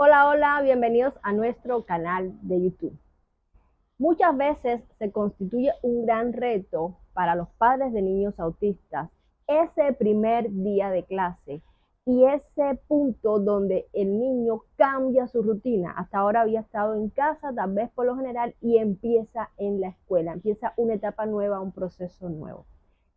Hola, hola, bienvenidos a nuestro canal de YouTube. Muchas veces se constituye un gran reto para los padres de niños autistas ese primer día de clase y ese punto donde el niño cambia su rutina. Hasta ahora había estado en casa, tal vez por lo general, y empieza en la escuela, empieza una etapa nueva, un proceso nuevo.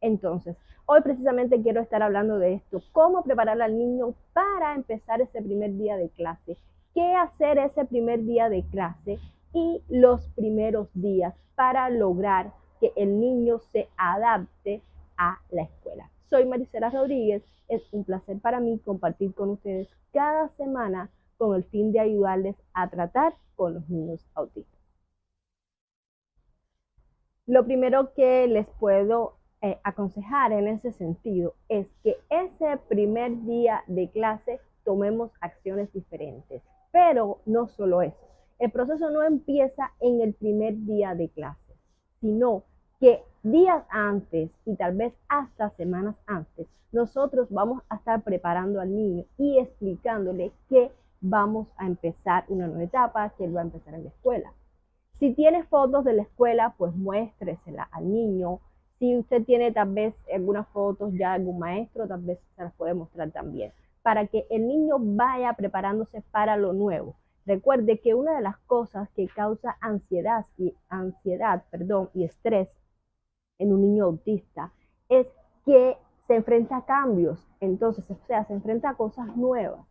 Entonces, hoy precisamente quiero estar hablando de esto, cómo preparar al niño para empezar ese primer día de clase, qué hacer ese primer día de clase y los primeros días para lograr que el niño se adapte a la escuela. Soy Maricela Rodríguez, es un placer para mí compartir con ustedes cada semana con el fin de ayudarles a tratar con los niños autistas. Lo primero que les puedo aconsejar en ese sentido es que ese primer día de clase tomemos acciones diferentes, pero no solo eso. El proceso no empieza en el primer día de clase, sino que días antes y tal vez hasta semanas antes, nosotros vamos a estar preparando al niño y explicándole que vamos a empezar una nueva etapa, que él va a empezar en la escuela. Si tiene fotos de la escuela, pues muéstresela al niño. Si usted tiene tal vez algunas fotos ya de algún maestro, tal vez se las puede mostrar también, para que el niño vaya preparándose para lo nuevo. Recuerde que una de las cosas que causa y estrés en un niño autista es que se enfrenta a cambios, entonces, o sea, se enfrenta a cosas nuevas.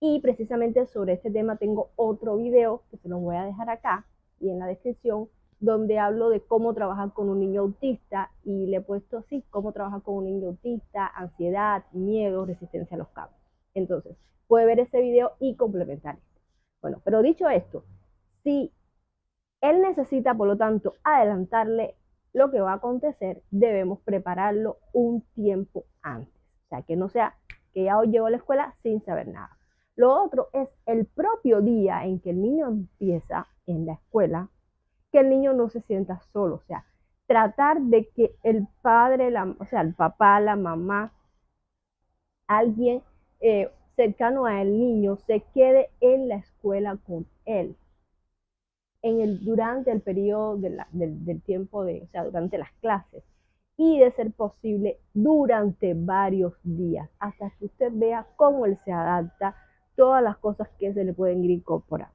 Y precisamente sobre este tema tengo otro video que se los voy a dejar acá y en la descripción, donde hablo de cómo trabajar con un niño autista y le he puesto así, cómo trabajar con un niño autista, ansiedad, miedo, resistencia a los cambios. Entonces, puede ver ese video y complementar esto. Bueno, pero dicho esto, si él necesita, por lo tanto, adelantarle lo que va a acontecer, debemos prepararlo un tiempo antes. O sea, que no sea que ya hoy llegó a la escuela sin saber nada. Lo otro es el propio día en que el niño empieza en la escuela, que el niño no se sienta solo. O sea, tratar de que el padre, o sea, el papá, la mamá, alguien cercano al niño se quede en la escuela con él durante el periodo del tiempo, o sea, durante las clases, y de ser posible durante varios días, hasta que usted vea cómo él se adapta, todas las cosas que se le pueden ir incorporando.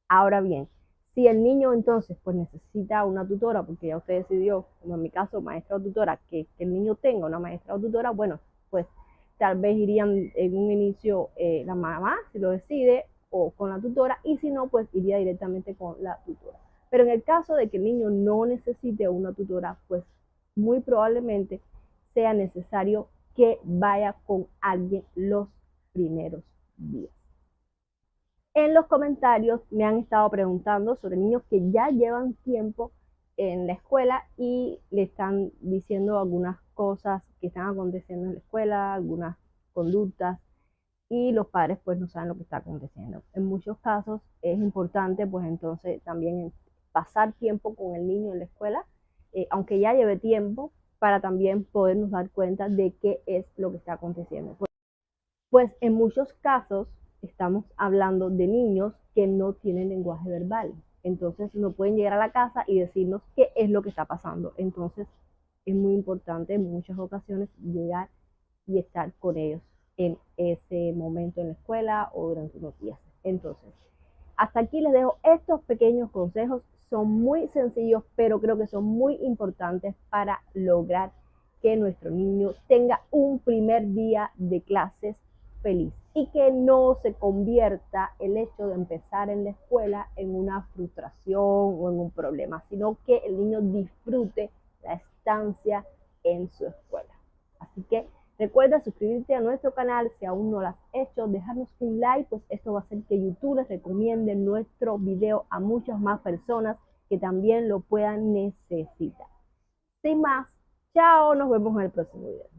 Ahora bien, si el niño entonces pues necesita una tutora, porque ya usted decidió, como en mi caso, maestra o tutora, que el niño tenga una maestra o tutora, bueno, pues tal vez irían en un inicio la mamá, si lo decide, o con la tutora, y si no, pues iría directamente con la tutora. Pero en el caso de que el niño no necesite una tutora, pues muy probablemente sea necesario que vaya con alguien los primeros días. En los comentarios me han estado preguntando sobre niños que ya llevan tiempo en la escuela y le están diciendo algunas cosas que están aconteciendo en la escuela, algunas conductas, y los padres pues no saben lo que está aconteciendo. En muchos casos es importante pues entonces también pasar tiempo con el niño en la escuela, aunque ya lleve tiempo, para también podernos dar cuenta de qué es lo que está aconteciendo. Pues en muchos casos estamos hablando de niños que no tienen lenguaje verbal. Entonces no pueden llegar a la casa y decirnos qué es lo que está pasando. Entonces es muy importante en muchas ocasiones llegar y estar con ellos en ese momento en la escuela o durante unos días. Entonces, hasta aquí les dejo estos pequeños consejos. Son muy sencillos, pero creo que son muy importantes para lograr que nuestro niño tenga un primer día de clases feliz y que no se convierta el hecho de empezar en la escuela en una frustración o en un problema, sino que el niño disfrute la estancia en su escuela. Así que recuerda suscribirte a nuestro canal si aún no lo has hecho, dejarnos un like, pues esto va a hacer que YouTube les recomiende nuestro video a muchas más personas que también lo puedan necesitar. Sin más, chao, nos vemos en el próximo video.